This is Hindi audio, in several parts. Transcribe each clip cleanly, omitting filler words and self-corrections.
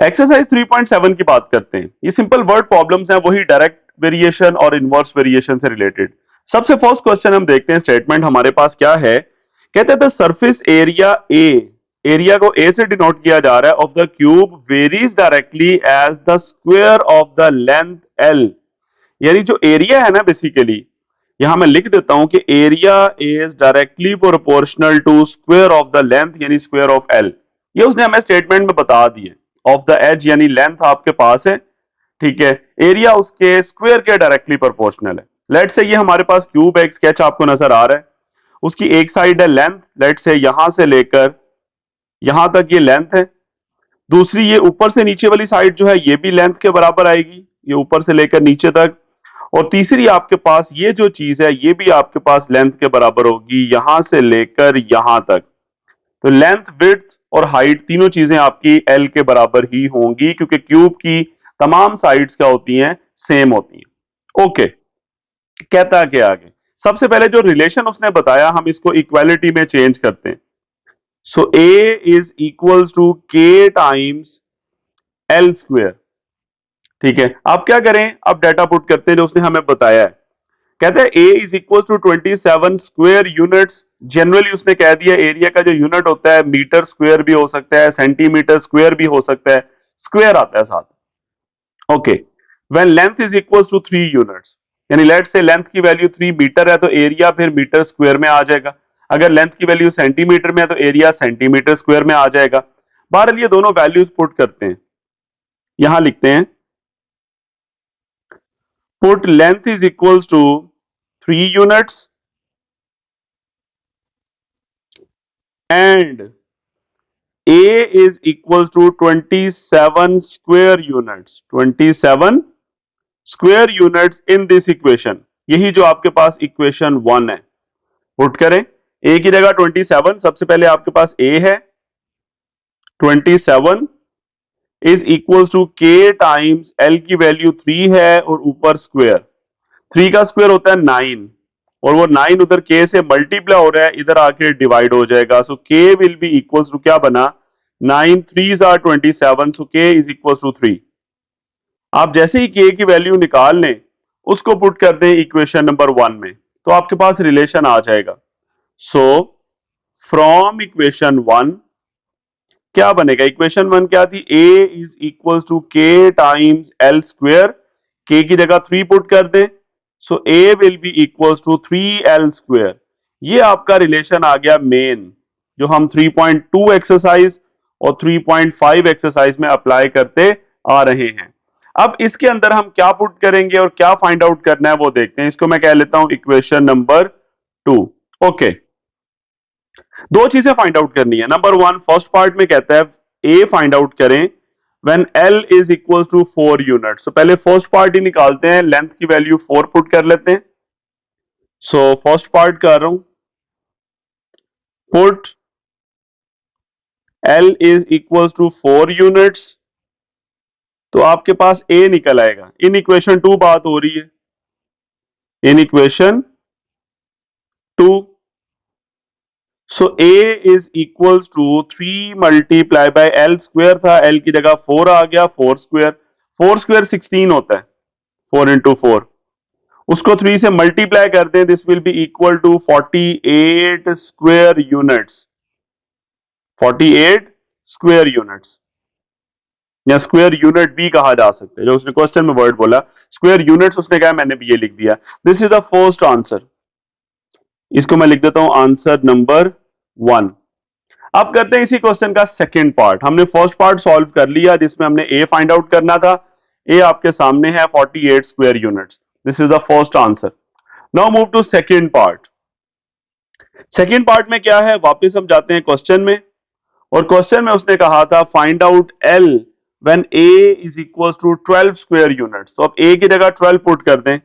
एक्सरसाइज 3.7 की बात करते हैं। ये सिंपल वर्ड प्रॉब्लम्स हैं, वही डायरेक्ट वेरिएशन और इनवर्स वेरिएशन से रिलेटेड। सबसे फर्स्ट क्वेश्चन हम देखते हैं, स्टेटमेंट हमारे पास क्या है। कहते हैं the surface area A, area को ए से डिनोट किया जा रहा है, of the cube varies directly as the square of the length L. यानी जो एरिया है ना, बेसिकली यहां मैं लिख देता हूं कि area is directly proportional to square of the length, यानी स्क्वायर ऑफ एल। ये उसने हमें स्टेटमेंट में बता दिए। ऑफ द एज यानी लेंथ आपके पास है, ठीक है, एरिया उसके स्क्वायर के डायरेक्टली प्रोपोर्शनल है। लेट से ये हमारे पास क्यूब है, एक स्केच आपको नजर आ रहा है। उसकी एक साइड है लेंथ, लेट से यहां से लेकर यहां तक ये लेंथ है। दूसरी ये ऊपर से नीचे वाली साइड जो है ये भी लेंथ के बराबर आएगी, ये ऊपर से लेकर नीचे तक। और तीसरी आपके पास ये जो चीज है ये भी आपके पास लेंथ के बराबर होगी, यहां से लेकर यहां तक। तो लेंथ, विड्थ और हाइट तीनों चीजें आपकी एल के बराबर ही होंगी, क्योंकि क्यूब की तमाम साइड्स क्या होती हैं, सेम होती हैं। ओके, कहता है कि आगे सबसे पहले जो रिलेशन उसने बताया हम इसको इक्वालिटी में चेंज करते हैं। सो A is equals to K times L square. ठीक है, अब क्या करें, अब डाटा पुट करते हैं जो उसने हमें बताया है। कहते हैं A is equal to 27 square units. Generally उसने कह दिया एरिया का जो यूनिट होता है मीटर स्क्वायर भी हो सकता है, सेंटीमीटर स्क्वायर भी हो सकता है, स्क्वायर आता है साथ। Okay, when length is equal to 3 units, यानी लेट से लेंथ की वैल्यू 3 मीटर है तो एरिया फिर मीटर स्क्वायर में आ जाएगा। अगर लेंथ की वैल्यू सेंटीमीटर में है तो एरिया सेंटीमीटर स्क्वायर में आ जाएगा। बहरहाल ये दोनों वैल्यूज पुट करते हैं, यहां लिखते हैं put length is equal to 3 units and A is equals to 27 square units, 27 square units in this equation। यही जो आपके पास इक्वेशन 1 है, पुट करें। A की जगह 27, सबसे पहले आपके पास A है 27 is equals to K times L की वैल्यू 3 है और ऊपर स्क्वायर। 3 का स्क्वायर होता है 9 और वो 9 उधर K से मल्टीप्लाई हो रहा है, इधर आके डिवाइड हो जाएगा। So K will be equals to क्या बना, 9 3s are 27, so K is equals to 3। आप जैसे ही K की वैल्यू निकाल लें उसको पुट कर दें इक्वेशन नंबर 1 में, तो आपके पास रिलेशन आ जाएगा। सो फ्रॉम इक्वेशन 1 क्या बनेगा, इक्वेशन 1 क्या थी, A is equals to K times L square. K की जगह 3 पुट कर दें, so A will be equals to 3L square. ये आपका रिलेशन आ गया मेन, जो हम 3.2 एक्सरसाइज और 3.5 एक्सरसाइज में अप्लाई करते आ रहे हैं। अब इसके अंदर हम क्या पुट करेंगे और क्या फाइंड आउट करना है वो देखते हैं। इसको मैं कह लेता हूं इक्वेशन नंबर 2। ओके, दो चीजें फाइंड आउट करनी है। नंबर 1, फर्स्ट पार्ट में कहता है ए फाइंड आउट करें when L is equal to 4 unit. So पहले फर्स्ट पार्ट ही निकालते हैं, लेंथ की वैल्यू 4 पुट कर लेते हैं। सो फर्स्ट पार्ट कर रहा हूं, put L is equal to 4 units, तो आपके पास ए निकल आएगा। इन इक्वेशन 2 बात हो रही है, in equation 2। So A is equals to 3 multiply by L square था, एल की जगह 4 आ गया, 4 स्क्वायर। 4 स्क्वायर 16 होता है, 4 इंटू 4। उसको 3 से मल्टीप्लाई कर दें, this will be equal to 48 square units, 48 square units, या स्क्वायर यूनिट भी कहा जा सकता है। जो उसने क्वेश्चन में वर्ड बोला स्क्वायर यूनिट्स, उसने कहा, मैंने भी ये लिख दिया। This is the first answer, इसको मैं लिख देता हूं आंसर नंबर 1। अब करते हैं इसी क्वेश्चन का सेकंड पार्ट। हमने फर्स्ट पार्ट सॉल्व कर लिया जिसमें हमने ए फाइंड आउट करना था। ए आपके सामने है 48 square units, this is the first answer. Now move to second part. Second part में क्या है, वापस हम जाते हैं क्वेश्चन में, और क्वेश्चन में उसने कहा था find out L when A is equal to 12 square units. तो अब ए की जगह 12 पुट कर दें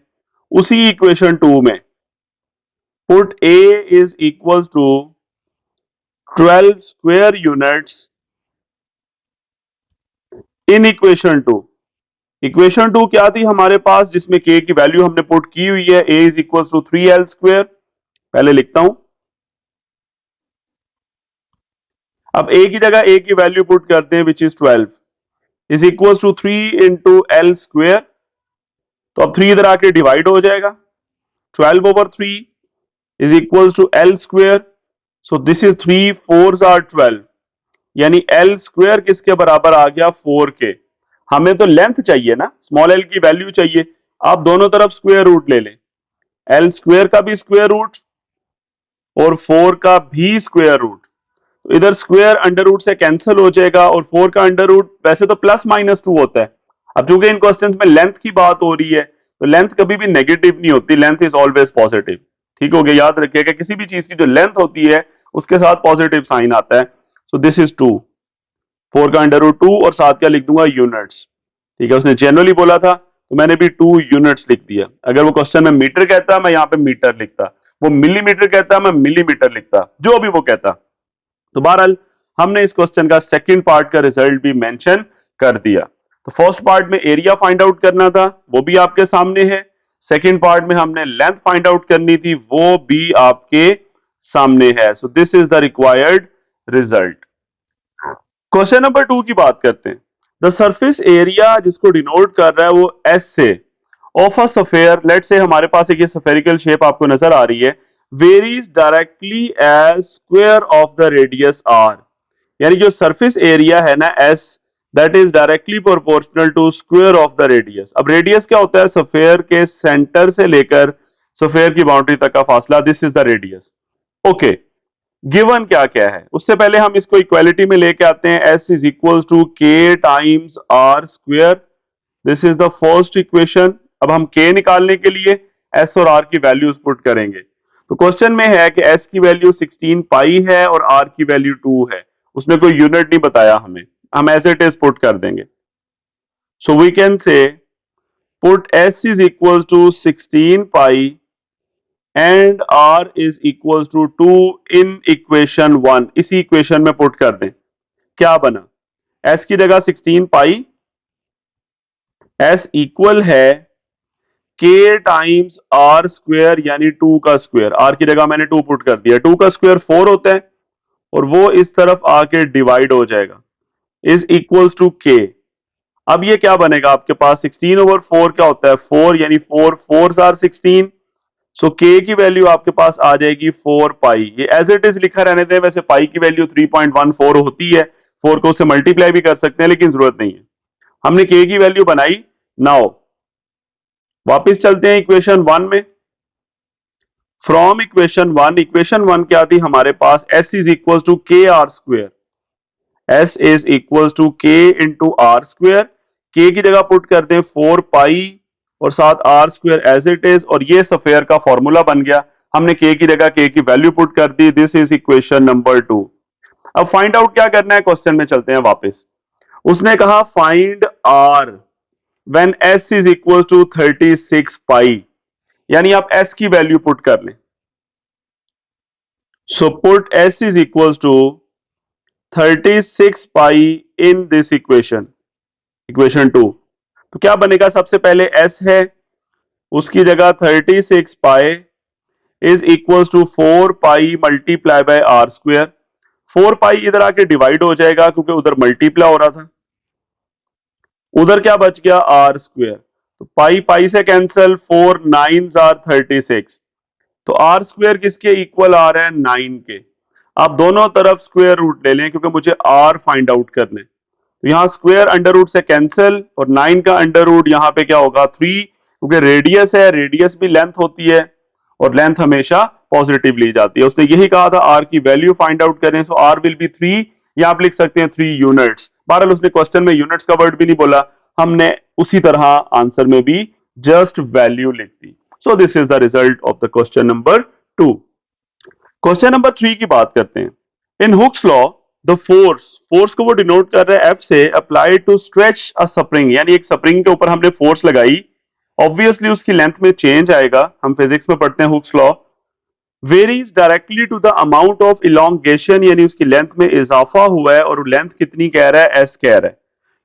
उसी इक्वेशन 2 में। Put A is equal to 12 square units in equation 2। Equation 2 क्या थी हमारे पास, जिसमें के की वैल्यू हमने पुट की हुई है, A is equal to 3L square. पहले लिखता हूं, अब ए की जगह ए की वैल्यू पुट करते हैं which is 12। Is equal to 3 into L square. तो अब 3 इधर आके डिवाइड हो जाएगा, 12/3 is equal to L square. So this is 3 4s are 12, यानी एल स्क्वेयर किसके बराबर आ गया, 4 के। हमें तो लेंथ चाहिए ना, स्मॉल एल की वैल्यू चाहिए। आप दोनों तरफ स्क्वेयर रूट ले लें, एल स्क्वेयर का भी स्क्वेयर रूट और 4 का भी स्क्वेयर रूट। तो इधर स्क्वेयर अंडर रूट से कैंसिल हो जाएगा और 4 का अंडर रूट वैसे तो +-2 होता है। अब चूंकि इन क्वेश्चंस में लेंथ की बात हो रही है तो लेंथ कभी भी नेगेटिव नहीं होती, लेंथ इज ऑलवेज पॉजिटिव। ठीक हो गया, याद रखिएगा किसी भी चीज की जो लेंथ होती है उसके साथ पॉजिटिव साइन आता है। सो दिस इज 2, 4 का अंडर रूट 2 और साथ क्या लिख दूंगा, यूनिट्स। ठीक है, उसने जनरली बोला था तो मैंने भी 2 यूनिट्स लिख दिया। अगर वो क्वेश्चन में मीटर कहता मैं यहाँ पे मीटर लिखता, वो मिलीमीटर कहता मैं मिलीमीटर लिखता, जो भी वो कहता। तो बहरहाल हमने इस क्वेश्चन का सेकंड पार्ट का रिजल्ट भी मेंशन कर दिया। तो फर्स्ट पार्ट में एरिया फाइंड आउट करना था, वो भी आपके सामने है। सेकंड पार्ट में हमने लेंथ फाइंड आउट करनी थी, वो भी आपके सामने है। सो this is the required result. Question number 2 की बात करते हैं। द सरफेस एरिया जिसको डिनोट कर रहा है वो एस से ऑफ अ सफेयर, लेट से हमारे पास एक ये सफेरिकल शेप आपको नजर आ रही है, varies directly as square of the radius R. यानी जो सरफेस एरिया है ना S, that is directly proportional to square of the radius. अब रेडियस क्या होता है, सफेयर के सेंटर से लेकर सफेयर की बाउंड्री तक का फासला, this is the radius. Okay, given क्या क्या है, उससे पहले हम इसको इक्वालिटी में लेके आते हैं। S is equal to K times R square, this is the first equation. अब हम के निकालने के लिए एस और आर की वैल्यूज पुट करेंगे। तो क्वेश्चन में है कि एस की वैल्यू 16 पाई है और आर की वैल्यू 2 है, उसने कोई यूनिट नहीं बताया हमें, हम एज इट इज पुट कर देंगे। So we can say put S is equal to 16 pi and R is equal to 2 in equation 1। इसी इक्वेशन में पुट कर दें, क्या बना, एस की जगह 16 पाई, एस इक्वल है के टाइम्स आर स्क्वेयर यानी 2 का स्क्वेयर। आर की जगह मैंने 2 पुट कर दिया, 2 का स्क्वेयर 4 होता है और वो इस तरफ आके डिवाइड हो जाएगा, इज इक्वल्स टू के। अब ये क्या बनेगा आपके पास, 16/4 क्या होता है, 4, यानी 4 4s आर 16। सो के की वैल्यू आपके पास आ जाएगी 4 पाई। ये एज इट इज लिखा रहने दें, वैसे पाई की वैल्यू 3.14 होती है, 4 को उससे मल्टीप्लाई भी कर सकते हैं लेकिन जरूरत नहीं है, हमने के की वैल्यू बनाई। नाउ वापस चलते हैं इक्वेशन 1 में। फ्रॉम इक्वेशन 1, इक्वेशन 1 क्या थी हमारे पास, S is equal to K R square, S is equal to K into R square. K की जगह पुट करते हैं 4 पाई और साथ R square as it is, और ये सफेयर का फॉर्मूला बन गया। हमने के की जगह के की वैल्यू पुट कर दी, दिस इज इक्वेशन नंबर 2। अब फाइंड आउट क्या करना है, क्वेश्चन में चलते हैं वापस। उसने कहा find R when S is equal to 36 pi, यानी आप एस की वैल्यू पुट कर लें। So put S is equal to 36 pi in this equation, equation 2। तो क्या बनेगा, सबसे पहले एस है, उसकी जगह 36 pi is equal to 4 pi multiply by R square. 4 pi इधर आके डिवाइड हो जाएगा क्योंकि उधर मल्टीप्लाई हो रहा था, उधर क्या बच गया, आर स्क्वेयर। तो पाई पाई से कैंसिल, 4 9s आर 36। तो आर स्क्वेयर किसके इक्वल आ रहा है, 9 के। आप दोनों तरफ स्क्वेयर रूट ले लें क्योंकि मुझे आर फाइंड आउट करने। तो यहां स्क्वेयर अंडर रूट से कैंसिल और 9 का अंडर रूट यहां पे क्या होगा, 3, क्योंकि रेडियस है, रेडियस भी लेंथ होती है और लेंथ हमेशा पॉजिटिव ली जाती है। उसने यही कहा था आर की वैल्यू फाइंड आउट करें, सो आर विल बी 3, या आप लिख सकते हैं 3 यूनिट्स। बहरहाल उसने क्वेश्चन में यूनिट्स का वर्ड भी नहीं बोला, हमने उसी तरह आंसर में भी जस्ट वैल्यू लिख दी। So this is the result of the question number 2। Question number 3 की बात करते हैं। In Hooke's law the force, force को वो डिनोट कर रहा है एफ से, apply to stretch a spring, यानी एक स्प्रिंग के ऊपर हमने फोर्स लगाई, ऑब्वियसली उसकी लेंथ में चेंज आएगा, हम फिजिक्स में पढ़ते हैं Hooke's law. Varies directly to the amount of elongation, यानी उसकी लेंथ में इजाफा हुआ है और लेंथ कितनी कह रहा है, एस कह रहा है।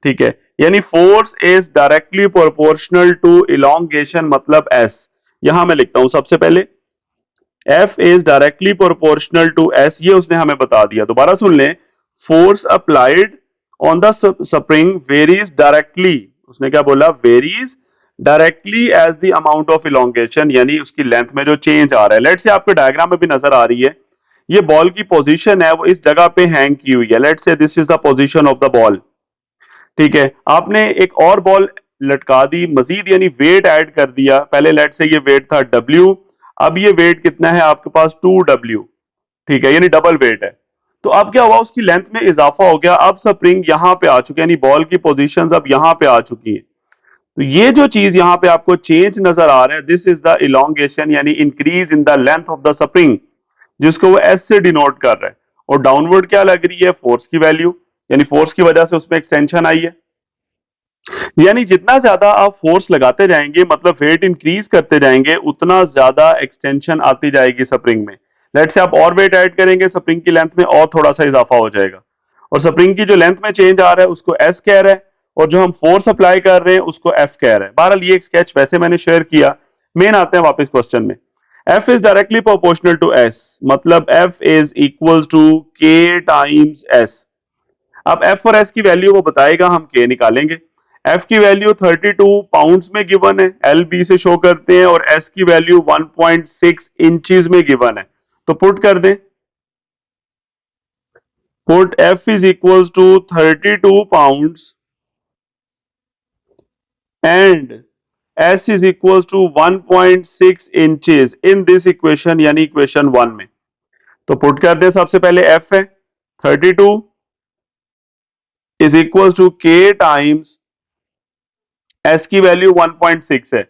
ठीक है, यानी force is directly proportional to elongation, मतलब एस। यहां मैं लिखता हूं सबसे पहले F is directly proportional to S, ये उसने हमें बता दिया। दोबारा सुन लें, force applied on the spring varies directly, उसने क्या बोला, varies directly as the amount of elongation, यानी उसकी लेंथ में जो चेंज आ रहा है। लेट से आपके डायग्राम में भी नजर आ रही है, ये बॉल की पोजीशन है वो इस जगह पे हैंग की हुई है। लेट से this is the position of the ball, ठीक है। आपने एक और बॉल लटका दी मजीद, यानी वेट ऐड कर दिया। पहले लेट से ये वेट था W, अब ये वेट कितना है आपके पास 2W, ठीक है, यानी डबल वेट है। तो अब क्या हुआ, उसकी लेंथ में इजाफा हो गया, अब स्प्रिंग यहां पे आ चुकी है, यानी बॉल की पोजीशंस अब यहां पे आ चुकी है। तो ये जो चीज यहां पे आपको चेंज नजर आ रहा है, दिस इज द इलोंगेशन, यानी increase in the length of the spring, जिसको वो एस से डिनोट कर रहा है। और डाउनवर्ड क्या लग रही है, फोर्स की वैल्यू, यानी फोर्स की वजह से उसमें एक्सटेंशन आई है। यानी जितना ज्यादा आप फोर्स लगाते जाएंगे, मतलब वेट इंक्रीज करते जाएंगे, उतना ज्यादा एक्सटेंशन आती जाएगी स्प्रिंग में। लेट से आप और वेट ऐड करेंगे, स्प्रिंग की लेंथ में और थोड़ा सा इजाफा हो जाएगा, और स्प्रिंग की जो लेंथ में चेंज आ रहा है उसको एस कह रहा है, और जो हम फोर्स अप्लाई कर रहे हैं उसको एफ कह रहा है। बहरहाल ये एक स्केच वैसे मैंने शेयर किया। मेन आते हैं वापस क्वेश्चन में। F is directly proportional to S, मतलब F is equal to K times S. अब एफ और एस की वैल्यू वो बताएगा, हम के निकालेंगे। एफ की वैल्यू 32 पाउंड्स में गिवन है, एल बी से शो करते हैं, और एस की वैल्यू 1.6 इंचेस में गिवन है। तो पुट कर दें, put F is equal to 32 pounds and S is equal to 1.6 inches in this equation, यानी इक्वेशन 1 में। तो पुट कर दें, सबसे पहले एफ है 32 is equal to K times S की वैल्यू 1.6 है,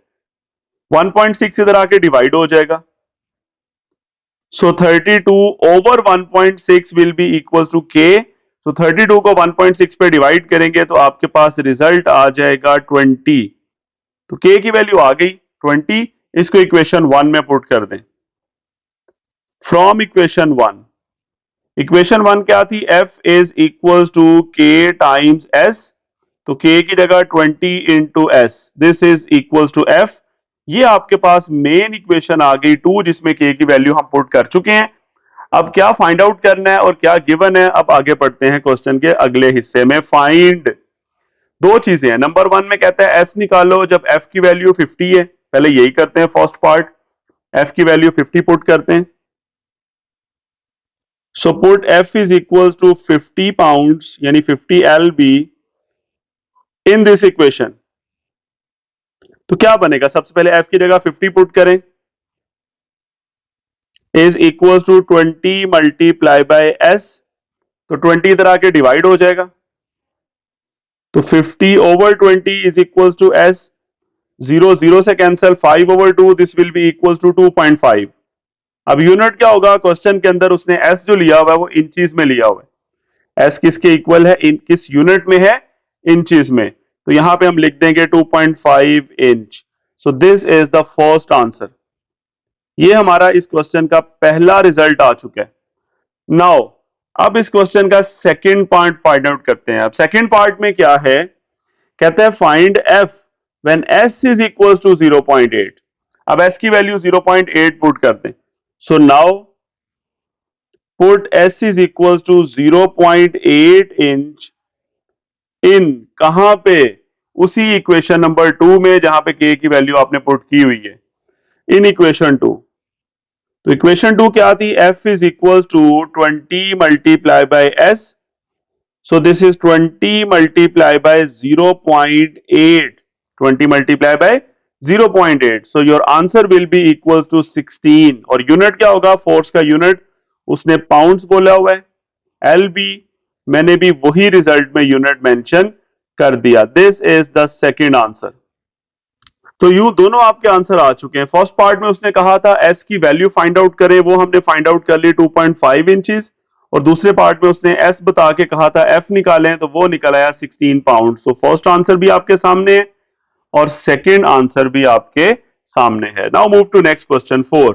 1.6 इधर आके डिवाइड हो जाएगा। So 32 over 1.6 will be equal to K. तो 32 को 1.6 पे डिवाइड करेंगे तो आपके पास रिजल्ट आ जाएगा 20। तो के की वैल्यू आ गई 20, इसको इक्वेशन 1 में पुट कर दें। फ्रॉम इक्वेशन 1, इक्वेशन 1 क्या थी, F is equal to K times S, तो के की जगह 20 into S, this is equal to F. ये आपके पास मेन इक्वेशन आ गई 2, जिसमें के की वैल्यू हम पुट कर चुके हैं। अब क्या फाइंड आउट करना है और क्या गिवन है, अब आगे बढ़ते हैं क्वेश्चन के अगले हिस्से में। फाइंड, दो चीजें हैं। नंबर 1 में कहता है एस निकालो जब एफ की वैल्यू 50 है। पहले यही करते हैं फर्स्ट पार्ट, एफ की वैल्यू 50 पुट करते हैं। So put F is equal to 50 pounds, यानी 50 LB इन दिस इक्वेशन। तो क्या बनेगा, सबसे पहले एफ की जगह 50 पुट करें, is equal to 20 multiply by S. तो 20 इधर आके डिवाइड हो जाएगा, तो 50 over 20 is equal to S. 0 0 से cancel, 5 over 2, this will be equal to 2.5। अब यूनिट क्या होगा, क्वेश्चन के अंदर उसने एस जो लिया हुआ है वो इंचीज में लिया हुआ है। एस किसके इक्वल है, किस यूनिट में है, इंचीज में। तो यहां पे हम लिख देंगे 2.5 inch. So this is the first answer. ये हमारा इस क्वेश्चन का पहला रिजल्ट आ चुका है। नाउ अब इस क्वेश्चन का सेकंड पार्ट फाइंड आउट करते हैं। अब सेकंड पार्ट में क्या है, कहते हैं find F when S is equal to 0.8। अब एस की वैल्यू 0.8 पुट करते हैं। So now put S is equal to 0.8 inch in, कहां पे, उसी इक्वेशन नंबर 2 में जहां पे के की वैल्यू आपने पुट की हुई है, इन इक्वेशन 2। तो इक्वेशन 2 क्या थी, F is equal to 20 multiply by S. So this is 20 multiply by 0.8, 20 multiply by 0.8। So your answer will be equal to 16। और यूनिट क्या होगा, फोर्स का यूनिट उसने पाउंड्स बोला हुआ है, एल बी, मैंने भी वही रिजल्ट में यूनिट मेंशन कर दिया। This is the second answer. तो यूं दोनों आपके आंसर आ चुके हैं। फर्स्ट पार्ट में उसने कहा था एस की वैल्यू फाइंड आउट करें, वो हमने फाइंड आउट कर ली 2.5 इंचेस। और दूसरे पार्ट में उसने एस बता के कहा था एफ निकालें, तो वो निकल आया 16 पाउंड। तो फर्स्ट आंसर भी आपके सामने है और सेकंड आंसर भी आपके सामने है। Now move to next question 4।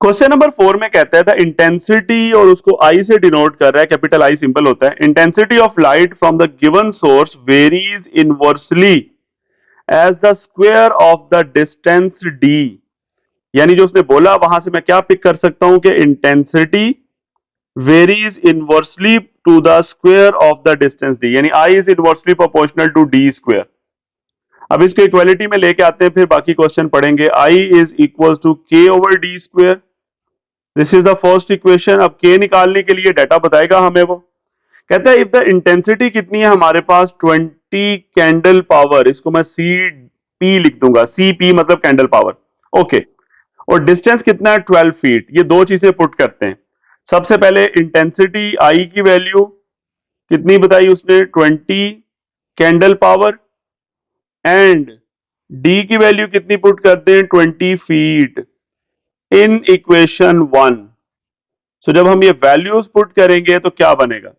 Question number 4 में कहता है द इंटेंसिटी, और उसको आई से डिनोट कर रहा है, कैपिटल आई सिंबल होता है। Intensity of light from the given source varies inversely as the square of the distance D. यानी जो उसने बोला वहां से मैं क्या पिक कर सकता हूं कि intensity varies inversely to the square of the distance D, यानी I is inversely proportional to D square. अब इसको इक्वालिटी में लेके आते हैं, फिर बाकी क्वेश्चन पढ़ेंगे। आई is equal to K over D square, this is the first equation. अब के निकालने के लिए डाटा बताएगा हमें वो, कहता है इफ द इंटेंसिटी कितनी है हमारे पास 20 कैंडल पावर, इसको मैं सी पी लिख दूंगा, सी पी मतलब कैंडल पावर, ओके। और डिस्टेंस कितना है 12 फीट। ये दो चीजें पुट करते हैं। सबसे पहले इंटेंसिटी आई की वैल्यू कितनी बताई उसने, 20 कैंडल पावर, एंड डी की वैल्यू कितनी पुट करते हैं, 20 फीट इन इक्वेशन 1। सो जब हम ये वैल्यूज पुट करेंगे तो क्या बनेगा,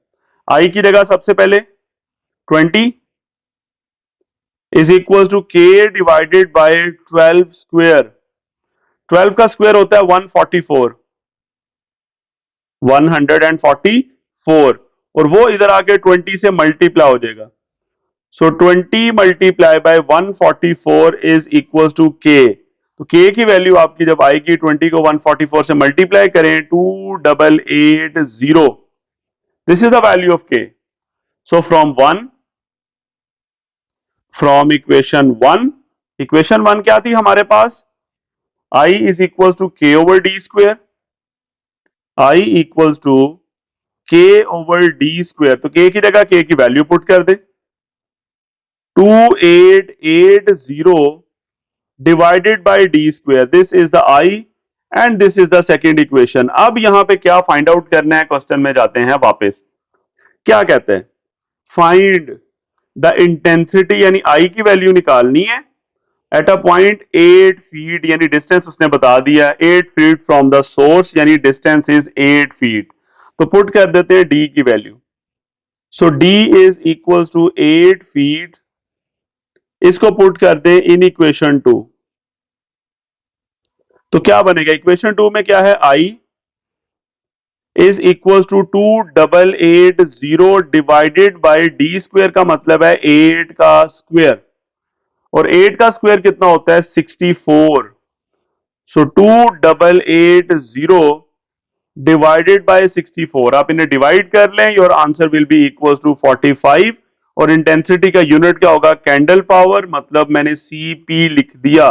आई की जगह सबसे पहले 20 इज इक्वल टू के डिवाइडेड बाय 12 स्क्वायर। 12 का स्क्वायर होता है 144, 144, और वो इधर आके 20 से मल्टीप्लाई हो जाएगा। So 20 multiply by 144 is equal to K. तो के की वैल्यू आपकी जब आएगी 20 को 144 से मल्टीप्लाई करें 2880, this is the value of K. So from equation 1 क्या थी हमारे पास, I is equal to K over D square, I equals to K over D square. तो के की जगह के की वैल्यू पुट कर दे, 2880 divided by D square, this is the I and this is the second equation. अब यहां पे क्या फाइंड आउट करना है, क्वेश्चन में जाते हैं वापस। क्या कहते हैं, फाइंड द इंटेंसिटी, यानी I की वैल्यू निकालनी है एट अ पॉइंट 8 फीट, यानी डिस्टेंस उसने बता दिया 8 फीट फ्रॉम द सोर्स, यानी डिस्टेंस इज 8 फीट। तो पुट कर देते हैं डी की value. So D is equal to 8 feet, इसको पुट करते हैं इन इक्वेशन 2। तो क्या बनेगा, इक्वेशन 2 में क्या है, I is equal to 2880 divided by D square, का मतलब है 8 का स्क्वायर, और 8 का स्क्वायर कितना होता है 64। सो 2880 डिवाइडेड बाय 64, आप इन्हें डिवाइड कर लें, your answer will be equal to 45। और इंटेंसिटी का यूनिट क्या होगा, कैंडल पावर, मतलब मैंने सीपी लिख दिया।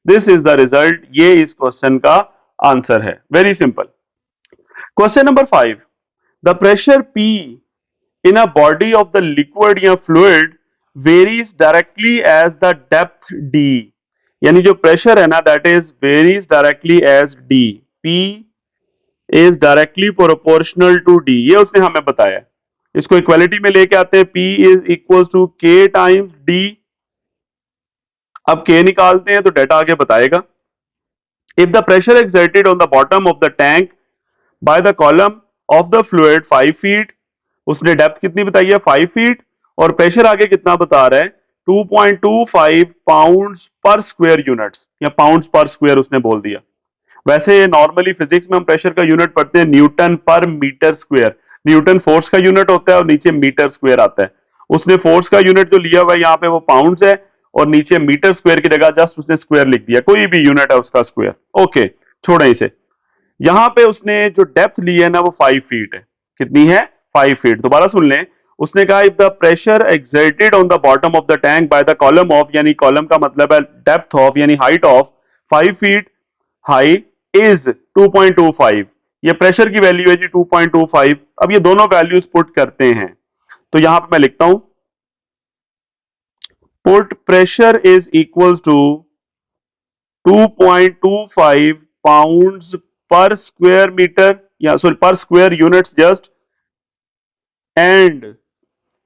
दिस इज द रिजल्ट, ये इस क्वेश्चन का आंसर है, very simple. Question number 5, the pressure P in a body of the liquid या fluid varies directly as the depth d, यानी जो प्रेशर है ना that is varies directly as d, P is directly proportional to d, ये उसने हमें बताया। इसको इक्वालिटी में लेके आते हैं, P is equals to K times d। अब K निकालते हैं तो डेटा आगे बताएगा। If the pressure exerted on the bottom of the tank by the column of the fluid 5 feet, उसने डेप्थ कितनी बताई है 5 फीट, और प्रेशर आगे कितना बता रहा है 2.25 पाउंड्स पर स्क्वायर यूनिट्स, या पाउंड्स पर स्क्वायर उसने बोल दिया। वैसे नॉर्मली फिजिक्स में हम प्रेशर का यूनिट पढ़ते हैं न्यूटन पर मीटर स्क्वायर, न्यूटन फोर्स का यूनिट होता है और नीचे मीटर स्क्वायर आता है। उसने फोर्स का यूनिट जो लिया हुआ है यहाँ पे वो पाउंड्स है, और नीचे मीटर स्क्वायर की जगह जस्ट उसने स्क्वायर लिख दिया, कोई भी यूनिट है उसका स्क्वायर, ओके छोड़े इसे। यहां पे उसने जो डेप्थ ली है ना वो 5 फीट है, कितनी है 5 फीट। दोबारा सुन लें, उसने कहा if the pressure exerted on the bottom of the tank by the column of, यानी कॉलम का मतलब है डेप्थ ऑफ यानी height of 5 feet high is 2.25, ये प्रेशर की वैल्यू है जी 2.25। अब ये दोनों वैल्यूज पुट करते हैं, तो यहां पे मैं लिखता हूं put pressure is equal to 2.25 pounds per square metre, या sorry per square units just, and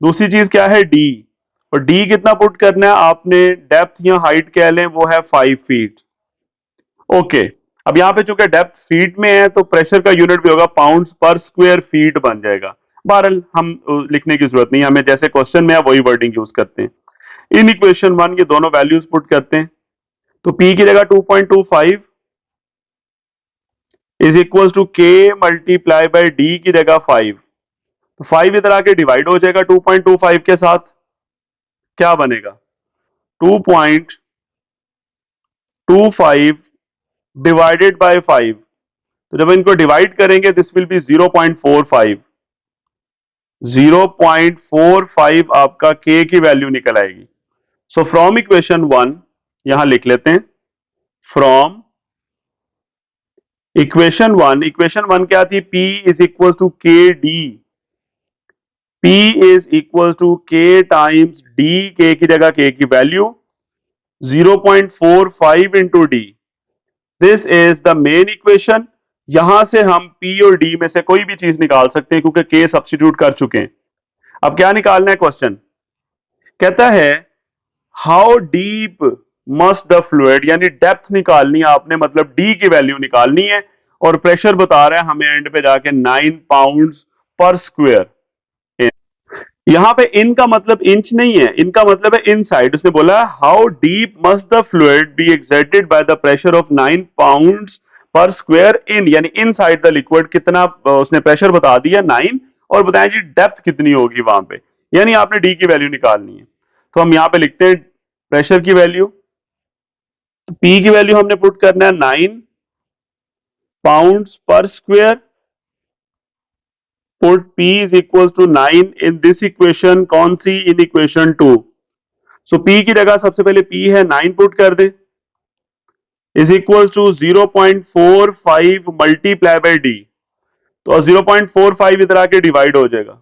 दूसरी चीज क्या है डी, और डी कितना पुट करना है आपने, डेप्थ या हाइट कह लें वो है 5 फीट, ओके। अब यहां पे चूंकि डेप्थ फीट में है तो प्रेशर का यूनिट भी होगा पाउंड्स पर स्क्वायर फीट बन जाएगा। बहरहाल हम लिखने की जरूरत नहीं, हमें जैसे क्वेश्चन में है वही वर्डिंग यूज करते हैं। इन इक्वेशन 1 ये दोनों वैल्यूज पुट करते हैं, तो P की जगह 2.25 इज इक्वल टू के मल्टीप्लाई बाय डी की जगह 5, तो 5 इधर आके डिवाइड हो जाएगा 2.25 के साथ, क्या बनेगा 2.25 डिवाइडेड बाय 5, तो जब इनको डिवाइड करेंगे दिस विल बी 0.45, 0.45 आपका k की वैल्यू निकल आएगी। सो फ्रॉम इक्वेशन 1 यहां लिख लेते हैं, फ्रॉम इक्वेशन 1 क्या थी, P is equal to K D, P is equal to K times D, K की जगह K की value 0.45 into D, this is the main equation. यहां से हम P और D में से कोई भी चीज निकाल सकते हैं क्योंकि K सब्स्टिट्यूट कर चुके हैं। अब क्या निकालना है, क्वेश्चन कहता है how deep must the fluid, यानी डेप्थ निकालनी है आपने, मतलब D की वैल्यू निकालनी है, और प्रेशर बता रहा है हमें एंड पे जाके 9 पाउंड्स पर स्क्वायर। यहां पे इन का मतलब इंच नहीं है, इनका मतलब है इनसाइड। उसने बोला how deep must the fluid be exerted by the pressure of 9 pounds per square in, यानी इनसाइड द लिक्विड कितना उसने प्रेशर बता दिया 9, और बताया जी डेप्थ कितनी होगी वहां पे, यानी आपने डी की वैल्यू निकालनी है। तो हम यहां पे लिखते हैं प्रेशर की वैल्यू, तो पी की वैल्यू हमने पुट करना है 9 pounds per square, put P is equals to 9 in this equation, कौन सी, इन इक्वेशन 2। सो P की जगह सबसे पहले P है 9 पुट कर दे, is equal to 0.45 multiply by D, तो 0.45 इधर आके डिवाइड हो जाएगा,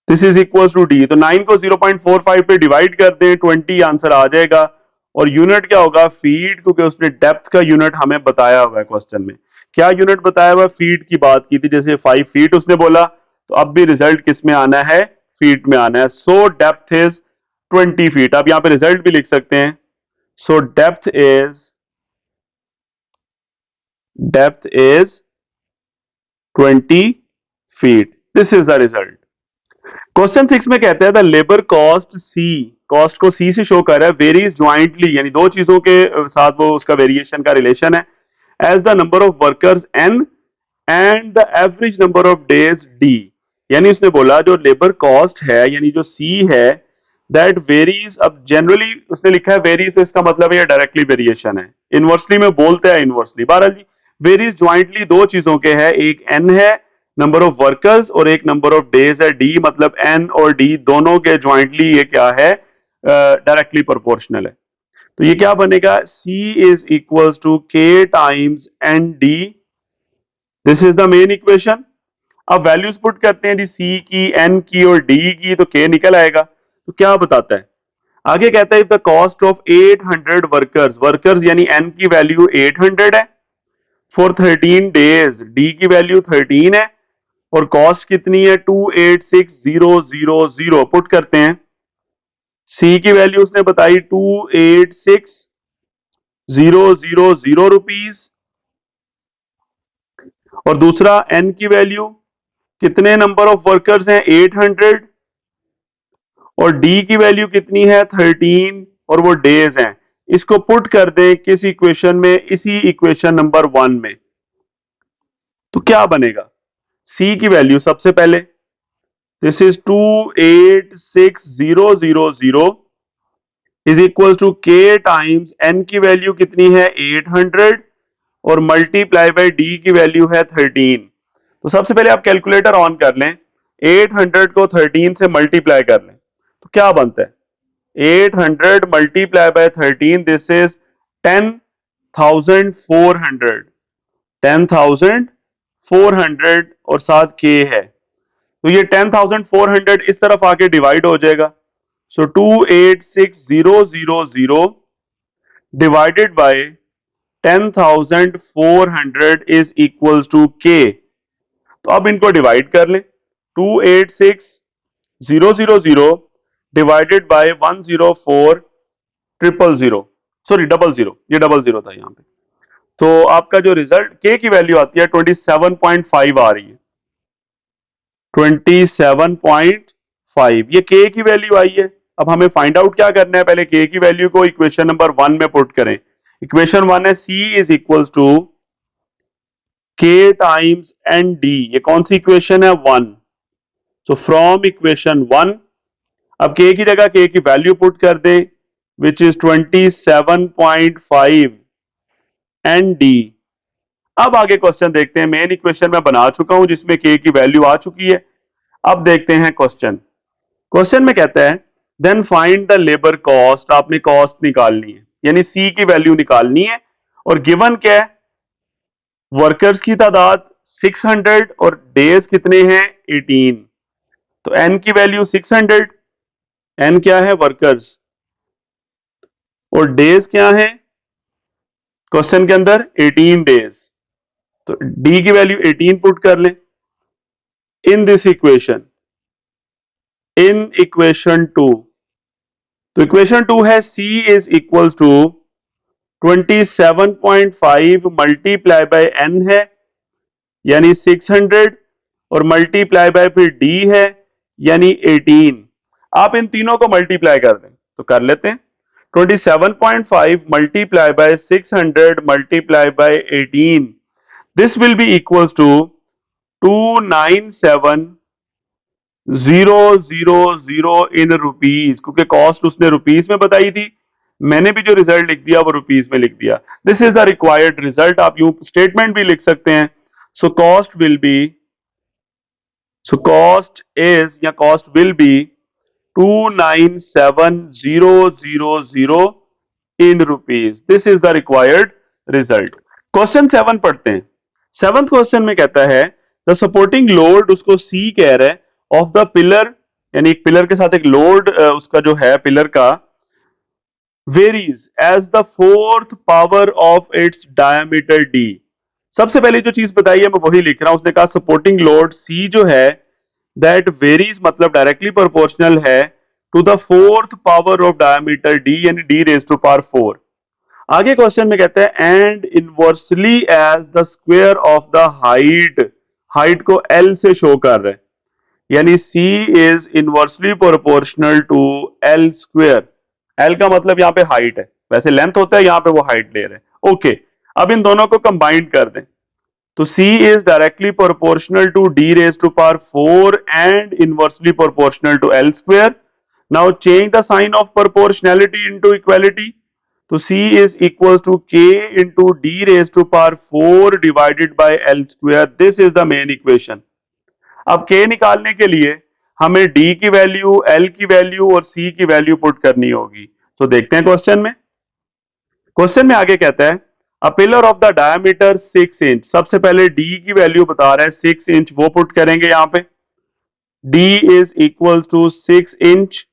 this is equal to D. तो 9 को 0.45 पे डिवाइड कर दें, 20 आंसर आ जाएगा। और यूनिट क्या होगा, फीट, क्योंकि उसने डेप्थ का यूनिट हमें बताया हुआ है क्वेश्चन में। क्या यूनिट बताया हुआ है, फीट की बात की थी, जैसे 5 फीट उसने बोला, तो अब भी रिजल्ट किस में आना है, फीट में आना है। So depth is 20 feet. आप यहां पे रिजल्ट भी लिख सकते हैं, so depth is 20 feet, this is the result. Question 6 में कहते हैं the labour cost C, cost को सी से शो कर रहा है, वेरीज ज्वाइंटली, यानी दो चीजों के साथ वो उसका वेरिएशन का रिलेशन है, as the number of workers N and the average number of days D. यानी उसने बोला जो लेबर कॉस्ट है, यानी जो सी है, दैट वेरीज। अब जनरली उसने लिखा है वेरीज, तो इसका मतलब ये डायरेक्टली वेरिएशन है, इनवर्सली में बोलते हैं इनवर्सली। बहरहाल जी वेरीज ज्वाइंटली दो चीजों के है, एक एन है नंबर ऑफ वर्कर्स और एक नंबर ऑफ डेज है डी, मतलब एन और डी दोनों के ज्वाइंटली ये क्या है, डायरेक्टली प्रोपोर्शनल है। तो ये क्या बनेगा, C is equal to K times N D, this is the main equation. अब वैल्यूज पुट करते हैं जी, C की, N की और D की, तो K निकल आएगा। तो क्या बताता है आगे, कहता है if the cost of 800 workers, workers यानी N की वैल्यू 800 है, फॉर 13 डेज D की वैल्यू 13 है, और कॉस्ट कितनी है 286000, पुट करते हैं। C की वैल्यू उसने बताई 286000 रुपीज, और दूसरा N की वैल्यू, कितने नंबर ऑफ वर्कर्स हैं 800, और D की वैल्यू कितनी है 13, और वो डेज हैं। इसको पुट कर दें किस इक्वेशन में, इसी इक्वेशन नंबर 1 में, तो क्या बनेगा, C की वैल्यू सबसे पहले, this is 286000 is equal to K times N की वैल्यू कितनी है 800, और मल्टीप्लाई बाय D की वैल्यू है 13। तो सबसे पहले आप कैलकुलेटर ऑन कर लें, 800 को 13 से मल्टीप्लाई कर लें, तो क्या बनता है 800 मल्टीप्लाई बाय 13, दिस इज 10,400, 10,400 और साथ K है, तो ये 10,400 इस तरफ आके डिवाइड हो जाएगा। So 286000 divided by 10,400 is equal to K। तो अब इनको डिवाइड कर लें, 286000 divided by 104000, sorry double zero, ये डबल जीरो था यहाँ पे। तो आपका जो रिजल्ट K की वैल्यू आती है 27.5 आ रही है, 27.5 ये K की वैल्यू आई है। अब हमें फाइंड आउट क्या करना है, पहले K की वैल्यू को इक्वेशन नंबर 1 में पुट करें। इक्वेशन 1 है C is equal to K times N D, ये कौन सी इक्वेशन है 1। सो फ्रॉम इक्वेशन 1 अब K की जगह K की वैल्यू पुट कर दें, विच इज 27.5 एन डी। अब आगे क्वेश्चन देखते हैं, मेन इक्वेशन मैं बना चुका हूं जिसमें K की वैल्यू आ चुकी है। अब देखते हैं क्वेश्चन। क्वेश्चन में कहता है then find the labour cost, आपने कॉस्ट निकालनी है यानी सी की वैल्यू निकालनी है और गिवन क्या है, वर्कर्स की तादाद 600 और डेज कितने हैं 18। तो एन की वैल्यू 600, एन क्या है वर्कर्स और डेज क्या है क्वेश्चन के अंदर 18 डेज। तो डी की वैल्यू 18 पुट कर लें in this equation, in equation 2। तो इक्वेशन 2 है C is equal to 27.5 multiply by n है यानी 600 और मल्टीप्लाई बाय फिर D है यानी 18। आप इन तीनों को मल्टीप्लाई कर दें तो कर लेते हैं। 27.5 multiply by 600 multiply by 18, this will be equal to 297,000 in rupees, क्योंकि कॉस्ट उसने रुपीज में बताई थी, मैंने भी जो रिजल्ट लिख दिया वो रुपीज में लिख दिया। This is the required result. आप यूं स्टेटमेंट भी लिख सकते हैं। So cost will be, so cost is या cost will be 297,000 in rupees. This is the required result. Question 7 पढ़ते हैं। सेवंथ क्वेश्चन में कहता है द सपोर्टिंग लोड, उसको सी कह रहा है, ऑफ द पिलर, यानी एक पिलर के साथ एक लोड उसका जो है पिलर का, varies as the fourth power of its diameter D. सबसे पहले जो चीज बताई है मैं वही लिख रहा हूं। उसने कहा सपोर्टिंग लोड सी जो है दैट वेरीज मतलब डायरेक्टली प्रोपोर्शनल है to the fourth power of diameter D यानी डी रेज टू पावर 4। आगे क्वेश्चन में कहते हैं and inversely as the square of the height, height को एल से शो कर रहे हैं यानी C is inversely proportional to L square. L का मतलब यहां पे हाइट है, वैसे लेंथ होता है, यहां पे वो हाइट ले रहे हैं। ओके, अब इन दोनों को कंबाइन कर दें तो C is directly proportional to D raise to power 4 and inversely proportional to L square. Now change the sign of proportionality into equality. तो C is equals to K into D raised to power 4 divided by L square. This is the main equation. अब K निकालने के लिए हमें D की वैल्यू, L की वैल्यू और C की वैल्यू पुट करनी होगी। तो देखते हैं क्वेश्चन में। क्वेश्चन में आगे कहता है a pillar of the diameter 6 inch. सबसे पहले D की वैल्यू बता रहा है 6 इंच, वो पुट करेंगे यहां पे। D is equal to 6 inch.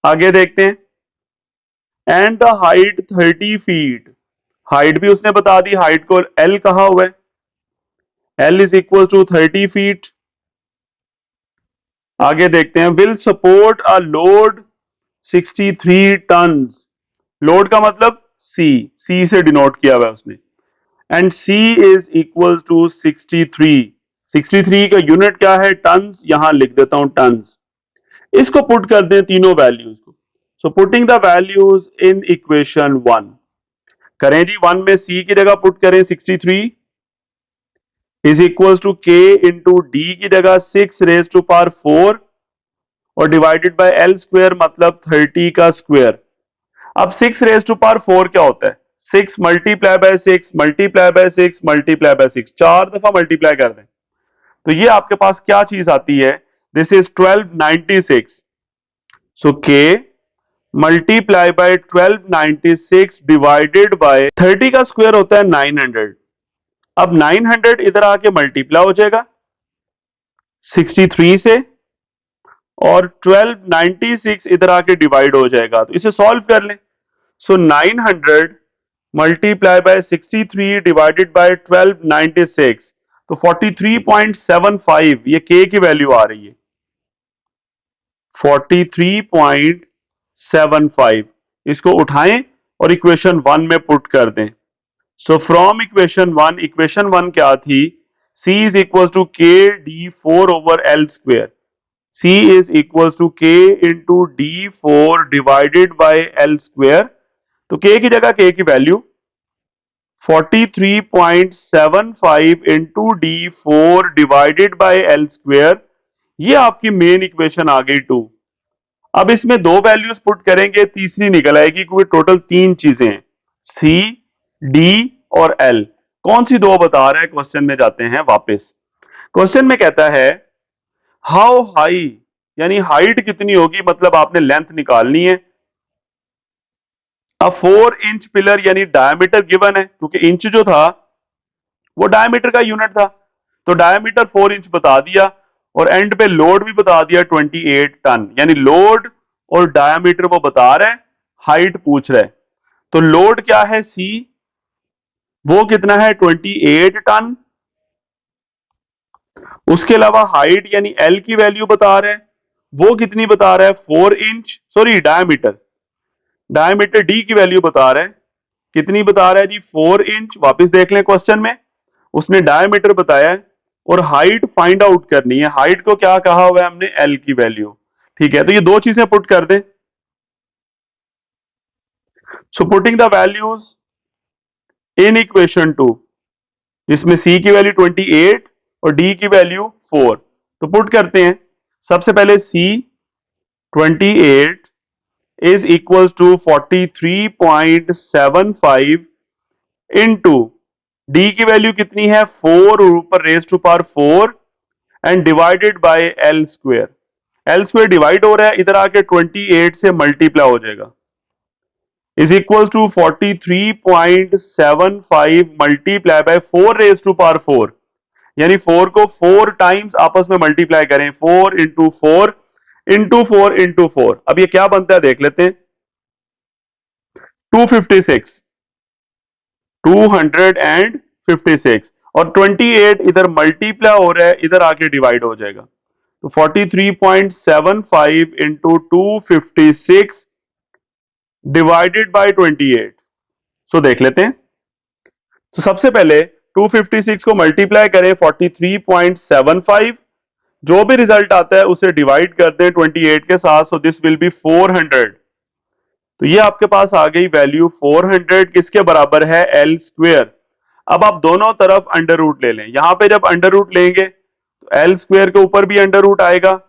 आगे देखते हैं and the height 30 feet. Height भी उसने बता दी, हाइट को L कहा हुआ है, L is equal to 30 feet. आगे देखते हैं will support a load 63 tons. Load का मतलब C से डिनोट किया हुआ है उसने। And C is equal to 63। 63 का यूनिट क्या है टन्स, यहां लिख देता हूं टन्स। इसको पुट कर दें तीनों वैल्यूज को। So putting the values in equation 1 करें जी। 1 में C की जगह पुट करें 63 is equal to K into D की जगह 6 रेज टू पावर 4 और डिवाइडेड बाय L स्क्वायर मतलब 30 का स्क्वायर। अब 6 रेज टू पावर 4 क्या होता है 6 multiply by 6 multiply by 6 multiply by 6, 4 दफा मल्टीप्लाई कर दें तो ये आपके पास क्या चीज आती है, this is 1296। So K multiply by 1296 divided by 30 का स्क्वायर होता है 900। अब 900 इधर आके मल्टीप्लाई हो जाएगा 63 से और 1296 इधर आके डिवाइड हो जाएगा, तो इसे सॉल्व कर लें। सो 900 मल्टीप्लाई बाय 63 डिवाइडेड बाय 1296 तो 43.75 ये K की वैल्यू आ रही है 43.75। इसको उठाएं और इक्वेशन 1 में पुट कर दें। सो फ्रॉम इक्वेशन 1 क्या थी, C is equal to K D4 over L square. C is equal to K into D4 divided by L square. तो K की जगह K की value 43.75 into D4 divided by L square, ये आपकी मेन इक्वेशन आ गई 2। अब इसमें दो वैल्यूज पुट करेंगे, तीसरी निकल आएगी क्योंकि टोटल 3 चीजें हैं C, D और L। कौन सी दो बता रहा है क्वेश्चन में, जाते हैं वापस। क्वेश्चन में कहता है हाउ हाई यानी हाइट कितनी होगी, मतलब आपने लेंथ निकालनी है। अब 4 इंच पिलर यानी डायमीटर गिवन है, क्योंकि इंच जो था वो डायमीटर का यूनिट था, तो डायमीटर 4 इंच बता दिया, और एंड पे लोड भी बता दिया 28 टन, यानी लोड और डायमीटर वो बता रहा है, हाइट पूछ रहा है। तो लोड क्या है सी, वो कितना है 28 टन। उसके अलावा हाइट यानी एल की वैल्यू बता रहा है, वो कितनी बता रहा है 4 inch, sorry diameter, diameter D की वैल्यू बता रहा है, कितनी बता रहा है जी 4 इंच। वापस देख लें क्वेश्चन में, उसने डायमीटर बताया है और हाइट फाइंड आउट करनी है। हाइट को क्या कहा हुआ है हमने, एल की वैल्यू। ठीक है, तो ये दो चीजें पुट कर दें। So putting the values in equation 2, जिसमें सी की वैल्यू 28 और डी की वैल्यू 4, तो पुट करते हैं। सबसे पहले C 28 is equal to 43.75 into D की वैल्यू कितनी है 4 और ऊपर raise to power 4 and divided by L square. L square divide हो रहा है, इधर आके 28 से मल्टीप्लाई हो जाएगा, is equal to 43.75 multiply by 4 raise to power 4, यानी 4 को 4 टाइम्स आपस में मल्टीप्लाई करें, 4 इंटू 4 इंटू 4 इंटू 4। अब ये क्या बनता है देख लेते हैं, 256, 256, और 28 इधर मल्टीप्लाई हो रहा है, इधर आके डिवाइड हो जाएगा, तो 43.75 इंटू 256 डिवाइडेड बाय 28। सो देख लेते हैं। तो सबसे पहले 256 को मल्टीप्लाई करें 43.75, जो भी रिजल्ट आता है उसे डिवाइड कर दें 28 के साथ, सो दिस विल बी 400। तो ये आपके पास आ गई वैल्यू 400, किसके बराबर है एल स्क्वेयर। अब आप दोनों तरफ अंडर रूट ले लें, यहां पे जब अंडर रूट लेंगे तो एल स्क्वेयर के ऊपर भी अंडर रूट आएगा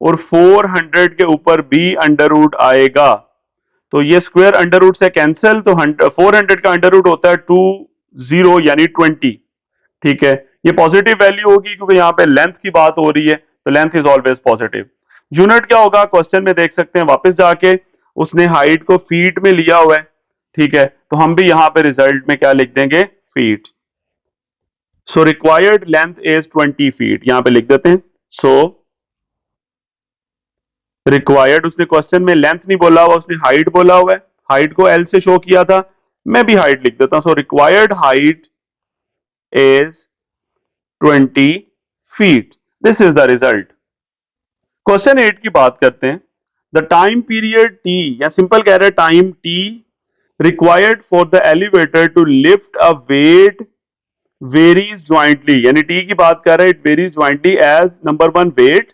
और 400 के ऊपर भी अंडर रूट आएगा, तो ये स्क्वायर अंडर रूट से कैंसिल, तो 400 का अंडर रूट होता है 20 यानी 20। ठीक है, ये पॉजिटिव वैल्यू होगी क्योंकि यहाँ पे लेंथ की बात हो रही है, तो length is always positive. Unit क्या होगा क्वेश्चन में देख सकते हैं, वापस जाके उसने हाइट को फीट में लिया हुआ है। ठीक है, तो हम भी यहाँ पे रिजल्ट में क्या लिख देंगे, feet. So required length is 20 feet, यहां पे लिख देते हैं। सो रिक्वायर्ड, उसने क्वेश्चन में लेंथ नहीं बोला हुआ, उसने हाइट बोला हुआ है, हाइट को एल से शो किया था, मैं भी हाइट लिख देता हूं। So required height is 20 feet, this is the result. Question 8 की बात करते हैं। द टाइम पीरियड टी, या सिंपल कह रहे हैं time T required for the elevator to lift a weight varies jointly, यानी टी की बात कर रहे हैं, it varies jointly as number 1 weight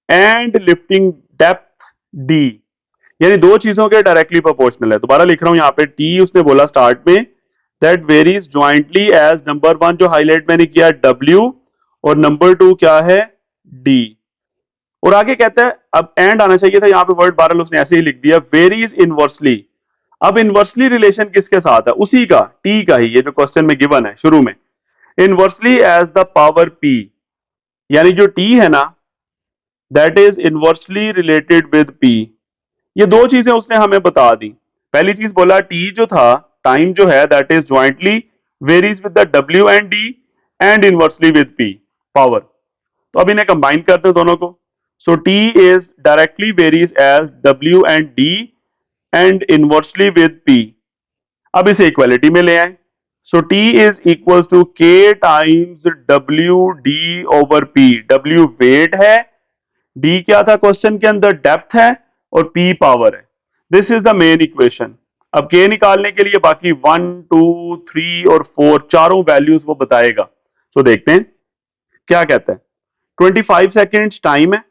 and lifting depth D, यानी दो चीजों के डायरेक्टली प्रोपोर्शनल है। दोबारा लिख रहा हूं यहाँ पे, टी उसने बोला स्टार्ट में that varies jointly as number 1 जो हाईलाइट मैंने किया डब्ल्यू, और नंबर 2 क्या है डी, और आगे कहता है, अब एंड आना चाहिए था यहाँ पे वर्ड बारल, उसने ऐसे ही लिख दिया वेरीज इनवर्सली। अब इनवर्सली रिलेशन किसके साथ है, उसी का, टी का ही, ये जो क्वेश्चन में गिवन है शुरू में, inversely as the power P, यानी जो टी है ना that is inversely related with P. ये दो चीजें उसने हमें बता दी। पहली चीज बोला टी जो था, टाइम जो है that is jointly varies with the W and D and inversely with P, power. तो अब इन्हें कंबाइन करते हैं दोनों को। So T is directly varies as W and D and inversely with P. अब इसे इक्वालिटी में ले आए, so T is equal to K times W D over P. W weight है, डी क्या था क्वेश्चन के अंदर, डेप्थ है, और पी पावर है। This is the main equation. अब के निकालने के लिए बाकी 1 2 3 और 4 चारों वैल्यूज वो बताएगा। सो देखते हैं क्या कहता है। 25 सेकेंड्स टाइम है,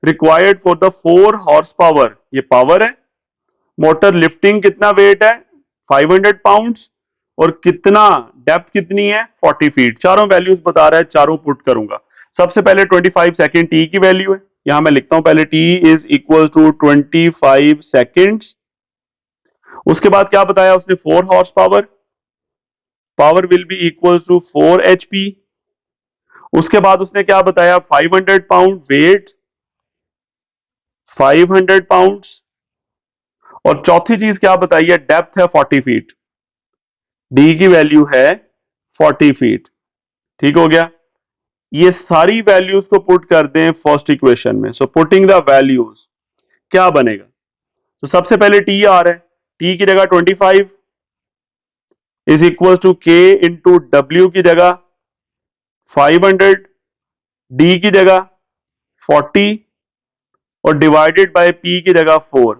required for the 4 horse power, ये पावर है। मोटर लिफ्टिंग कितना वेट है 500 पाउंड्स, और कितना डेप्थ कितनी है 40 फीट। चारों वैल्यूज बता रहा है, चारों पुट करूंगा। सबसे पहले 25 सेकेंड टी की वैल्यू है, यहां मैं लिखता हूं पहले T is equal to 25 seconds. उसके बाद क्या बताया उसने, 4 horsepower, power will be equal to 4 HP। उसके बाद उसने क्या बताया, 500 पाउंड वेट, 500 पाउंड्स, और चौथी चीज क्या बताई है, डेप्थ है 40 फीट, डी की वैल्यू है 40 फीट। ठीक हो गया। ये सारी वैल्यूज को पुट कर दें फर्स्ट इक्वेशन में। सो पुटिंग द वैल्यूज क्या बनेगा, तो सबसे पहले टी आ रहा है, टी की जगह 25 is equal to K into W की जगह 500, डी की जगह 40 और डिवाइडेड बाय पी की जगह 4।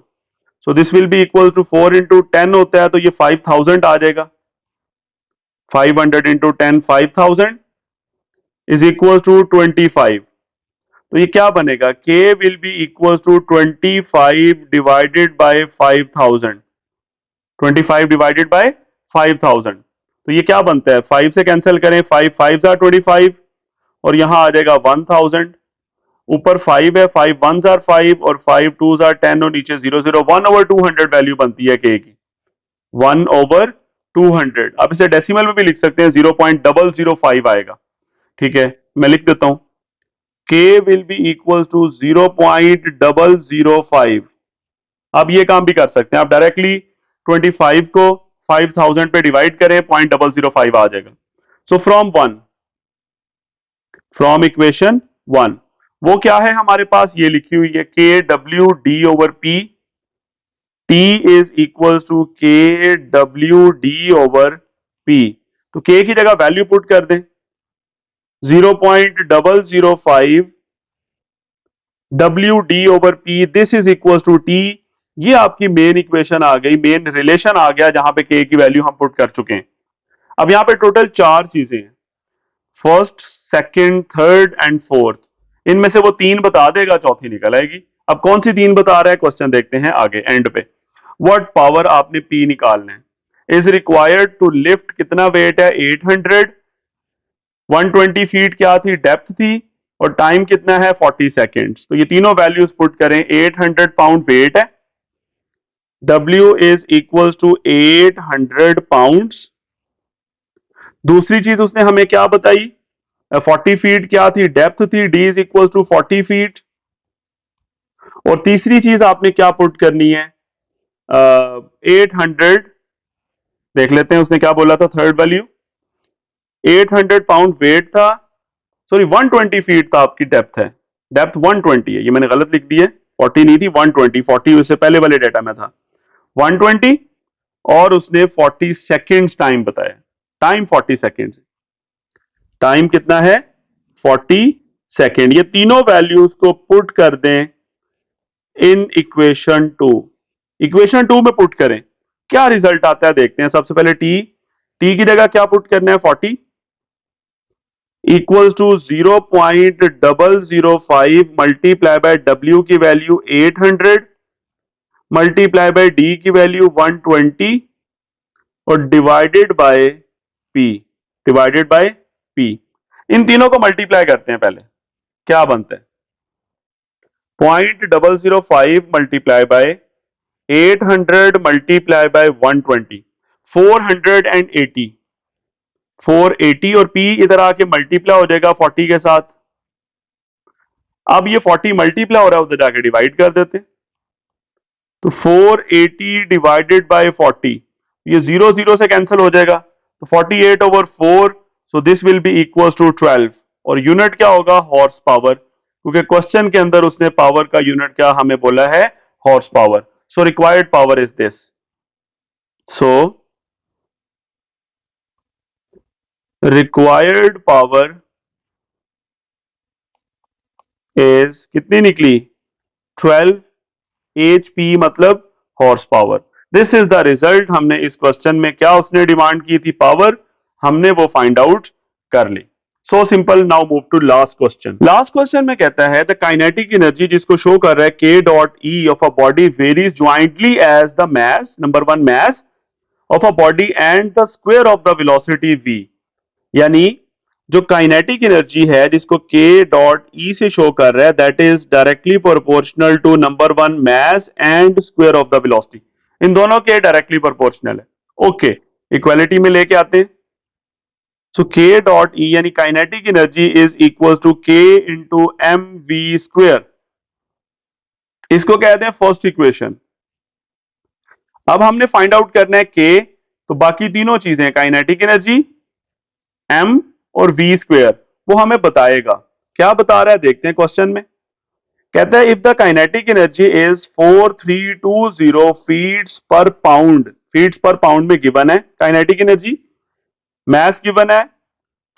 So this will be equal to 4 into 10 होता है तो ये 5000 आ जाएगा। 500 इंटू 10 5000 इज इक्वल टू 25। तो ये क्या बनेगा, k will be equal to 25 divided by 5000, 25 divided by 5000। तो ये क्या बनता है, 5 से कैंसिल करें, 5 5 आर 25 और यहां आ जाएगा 1000। ऊपर 5 है, 5 1 आर 5 और 5 2 आर 10 और नीचे 0 0, 1/200 वैल्यू बनती है k की, 1/200। अब इसे डेसिमल में भी लिख सकते हैं, 0.005 आएगा। ठीक है, मैं लिख देता हूं, k will be equal to 0.005। अब ये काम भी कर सकते हैं आप, डायरेक्टली 25 को 5000 पे डिवाइड करें, 0.005 आ जाएगा। सो फ्रॉम इक्वेशन 1 वो क्या है हमारे पास, ये लिखी हुई है, K W D over P, T is equal to K W D over P. तो के की जगह वैल्यू पुट कर दें, 0.005 W D over P, this is equal to T. ये आपकी मेन इक्वेशन आ गई, मेन रिलेशन आ गया जहां पे के की वैल्यू हम पुट कर चुके हैं। अब यहां पे टोटल 4 चीजें हैं, first second third and fourth. इनमें से वो 3 बता देगा, चौथी निकल आएगी। अब कौन सी 3 बता रहा है, क्वेश्चन देखते हैं आगे एंड पे। व्हाट पावर आपने पी निकालना है, इज रिक्वायर्ड टू लिफ्ट, कितना वेट है 800, 120 फीट क्या थी, डेप्थ थी, और टाइम कितना है 40 सेकेंड्स। तो ये तीनों वैल्यूज पुट करें, 800 पाउंड वेट है, W is equal to 800 pounds. दूसरी चीज उसने हमें क्या बताई, 40 फीट क्या थी, डेप्थ थी, D is equal to 40 feet. और तीसरी चीज आपने क्या पुट करनी है, 800, देख लेते हैं उसने क्या बोला था, थर्ड वैल्यू 800 पाउंड वेट था, सॉरी 120 फीट था आपकी डेप्थ है, डेप्थ 120 है, ये मैंने गलत लिख दी है, 40 नहीं थी 120, 40 उससे पहले वाले डेटा में था 120। और उसने 40 सेकेंड्स टाइम बताया, टाइम 40 सेकेंड्स, टाइम कितना है 40 सेकेंड। ये तीनों वैल्यूज को पुट कर दें इन इक्वेशन 2, इक्वेशन 2 में पुट करें, क्या रिजल्ट आता है देखते हैं। सबसे पहले टी की जगह क्या पुट करना है, 40 equals to 0.005 multiply by W की वैल्यू 800 मल्टीप्लाई बाय डी की वैल्यू 120 और divided by P, divided by P. इन तीनों को मल्टीप्लाई करते हैं पहले, क्या बनता है, 0.005 मल्टीप्लाई बाय 800 मल्टीप्लाई बाय 120, 480, 480 और p इधर आके मल्टीप्लाई हो जाएगा 40 के साथ। अब ये 40 मल्टीप्लाई हो रहा है, उधर जाके डिवाइड कर देते, तो 480 डिवाइडेड बाय 40, ये 0 0 से कैंसिल हो जाएगा, तो 48 over 4, so this will be equal to 12। और यूनिट क्या होगा, हॉर्स पावर, क्योंकि क्वेश्चन के अंदर उसने पावर का यूनिट क्या हमें बोला है, horse power. So required power is this, so required power is कितनी निकली, 12 HP, मतलब horse power. This is the result. हमने इस क्वेश्चन में क्या उसने डिमांड की थी, पावर, हमने वो फाइंड आउट कर ली। So simple. Now move to last question. Last question में कहता है द काइनेटिक एनर्जी, जिसको शो कर रहा है K dot E of a body varies jointly as the mass, number 1 mass of a body and the square of the velocity v। यानी जो काइनेटिक एनर्जी है जिसको K डॉट E से शो कर रहा है, that is directly proportional to number 1 mass and square of the velocity. इन दोनों के डायरेक्टली प्रोपोर्शनल है। ओके, इक्वालिटी में लेके आते हैं। सो के डॉट ई यानी kinetic energy is equal to K into M V square, इसको कहते हैं फर्स्ट इक्वेशन। अब हमने फाइंड आउट करना है के, तो बाकी तीनों चीजें काइनेटिक एनर्जी, एम और वी स्क्वेयर, वो हमें बताएगा। क्या बता रहा है देखते हैं क्वेश्चन में। कहता है if the kinetic energy is 4320 feets per pound, feets per pound में गिवन है काइनेटिक एनर्जी, मास गिवन है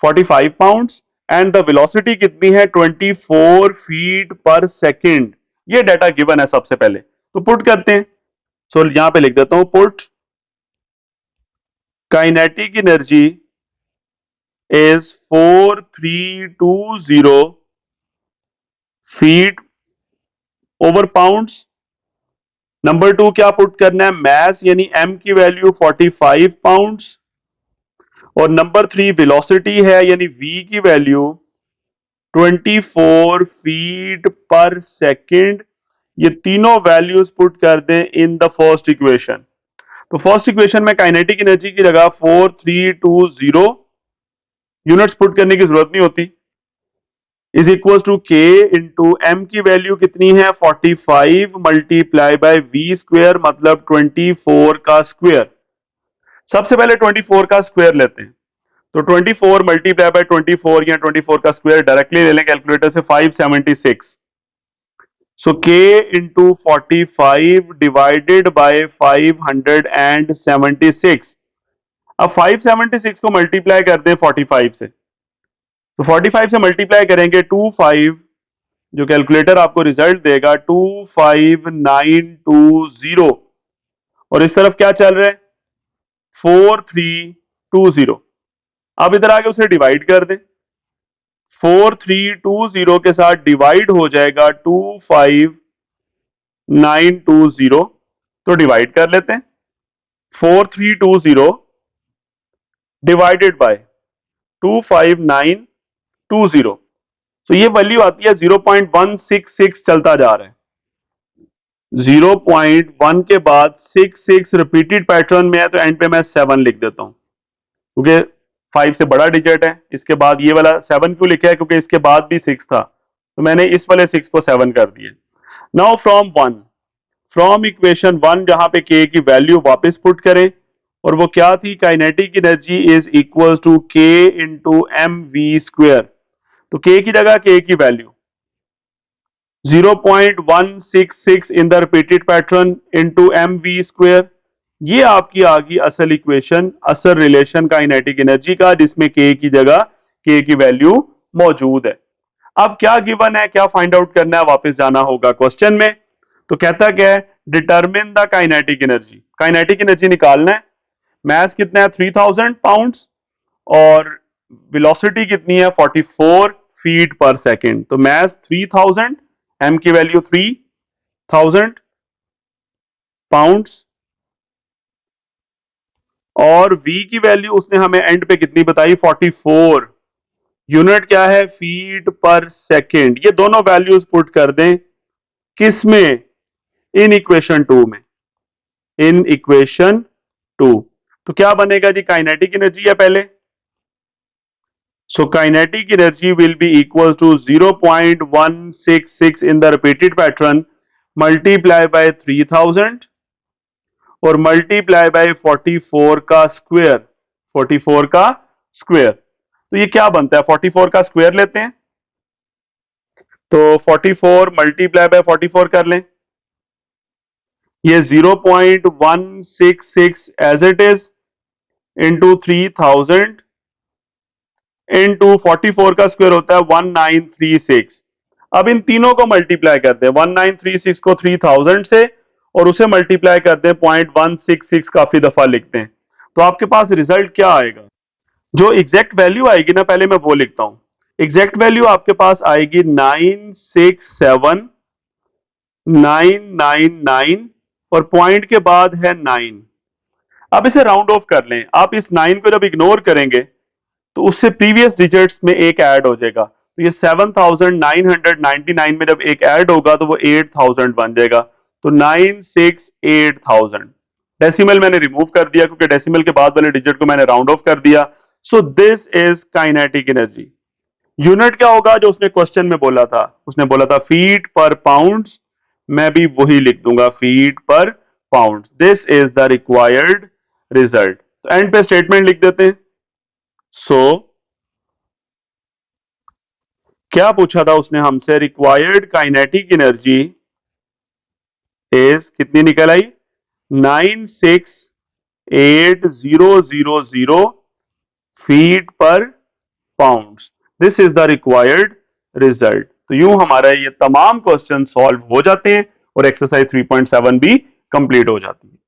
45 पाउंड्स एंड द वेलोसिटी कितनी है 24 फीट पर सेकंड, ये डाटा गिवन है सबसे पहले, तो पुट करते हैं। सो यहां पे लिख देता हूं put kinetic energy is 4320 feet over pounds. Number 2 क्या पुट करना है, मास यानी एम की वैल्यू 45 पाउंड्स, और नंबर 3 वेलोसिटी है यानी वी की वैल्यू 24 फीट पर सेकंड। ये तीनों वैल्यूज पुट कर दें इन द फर्स्ट इक्वेशन। तो फर्स्ट इक्वेशन में काइनेटिक एनर्जी की जगह 4320 यूनिट्स पुट करने की जरूरत नहीं होती, is equal to K into M की वैल्यू कितनी है 45 मल्टीप्लाई बाय वी स्क्वेयर मतलब 24 का स्क्वेयर। सबसे पहले 24 का स्क्वेयर लेते हैं, तो 24 मल्टीप्लाई बाय 24 या 24 का स्क्वायर डायरेक्टली ले लें कैलकुलेटर से 576। सो k इंटू 45 डिवाइडेड बाय 576। अब 576 को मल्टीप्लाई कर दें 45 से, तो 45 से मल्टीप्लाई करेंगे 25, जो कैलकुलेटर आपको रिजल्ट देगा 25920, और इस तरफ क्या चल रहा है 4320। अब इधर आके उसे डिवाइड कर दें, 4320 के साथ डिवाइड हो जाएगा 25920, तो डिवाइड कर लेते हैं 4320 डिवाइडेड बाय 25920, तो ये वैल्यू आती है 0.166 चलता जा रहा है। 0.1 के बाद 66 रिपीटेड पैटर्न में है, तो एंड पे मैं 7 लिख देता हूं क्योंकि 5 से बड़ा डिजिट है। इसके बाद ये वाला 7 क्यों लिखा है, क्योंकि इसके बाद भी 6 था, तो मैंने इस वाले 6 को 7 कर दिया। नाउ फ्रॉम इक्वेशन 1 जहां पे के की वैल्यू वापस पुट करें, और वो क्या थी, kinetic energy is equal to K into M V square. तो के की जगह के की value 0.166 in the repeated pattern into M V square, ये आपकी आ गई असल इक्वेशन, असल रिलेशन काइनेटिक एनर्जी का, जिसमें के की जगह के की वैल्यू मौजूद है। अब क्या गिवन है, क्या फाइंड आउट करना है, वापस जाना होगा क्वेश्चन में। तो कहता क्या है, determine the kinetic energy, kinetic energy निकालना है। मास कितना है 3000 पाउंड्स, और वेलोसिटी कितनी है 44 फीट पर सेकंड। तो मास 3000, एम की वैल्यू 3000 पाउंड्स, और v की वैल्यू उसने हमें एंड पे कितनी बताई 44, यूनिट क्या है फीट पर सेकंड। ये दोनों वैल्यूज पुट कर दें किसमें, इन इक्वेशन 2 में, इन इक्वेशन 2। तो क्या बनेगा जी, काइनेटिक एनर्जी है पहले, so kinetic energy will be equal to 0.166 in the repeated pattern multiply by 3000 और मल्टीप्लाई बाय 44 का स्क्वायर, 44 का स्क्वायर। तो ये क्या बनता है, 44 का स्क्वायर लेते हैं, तो 44 मल्टीप्लाई बाय 44 कर लें, ये 0.166 as it is into 3000 into 44 का स्क्वायर होता है 1936। अब इन तीनों को मल्टीप्लाई करते हैं, 1936 को 3000 से, और उसे मल्टीप्लाई करते हैं 0.166, काफी दफा लिखते हैं, तो आपके पास रिजल्ट क्या आएगा। जो एग्जैक्ट वैल्यू आएगी ना, पहले मैं वो लिखता हूं। एग्जैक्ट वैल्यू आपके पास आएगी 967999, और पॉइंट के बाद है 9। अब इसे राउंड ऑफ कर लें, आप इस 9 को जब इग्नोर करेंगे तो उससे प्रीवियस डिजिट्स में एक ऐड हो जाएगा, तो ये 7999 में जब एक ऐड होगा तो वो 8000 बन जाएगा, तो 968,000। डेसिमल मैंने रिमूव कर दिया क्योंकि डेसिमल के बाद वाले डिजिट को मैंने राउंड ऑफ कर दिया, सो this is kinetic energy. Unit क्या होगा जो उसने क्वेश्चन में बोला था? उसने बोला था फीट पर पाउंड्स, मैं भी वही लिख दूंगा, फीट पर pound. This is the required result. तो एंड पे स्टेटमेंट लिख देते हैं। सो क्या पूछा था उसने हमसे? रिक्वायर्ड काइनेटिक एनर्जी इज कितनी निकल आई? 968000 फीट पर pounds. This is the required result. तो यूं हमारा ये तमाम क्वेश्चन सॉल्व हो जाते हैं और एक्सरसाइज 3.7 भी कंप्लीट हो जाती है।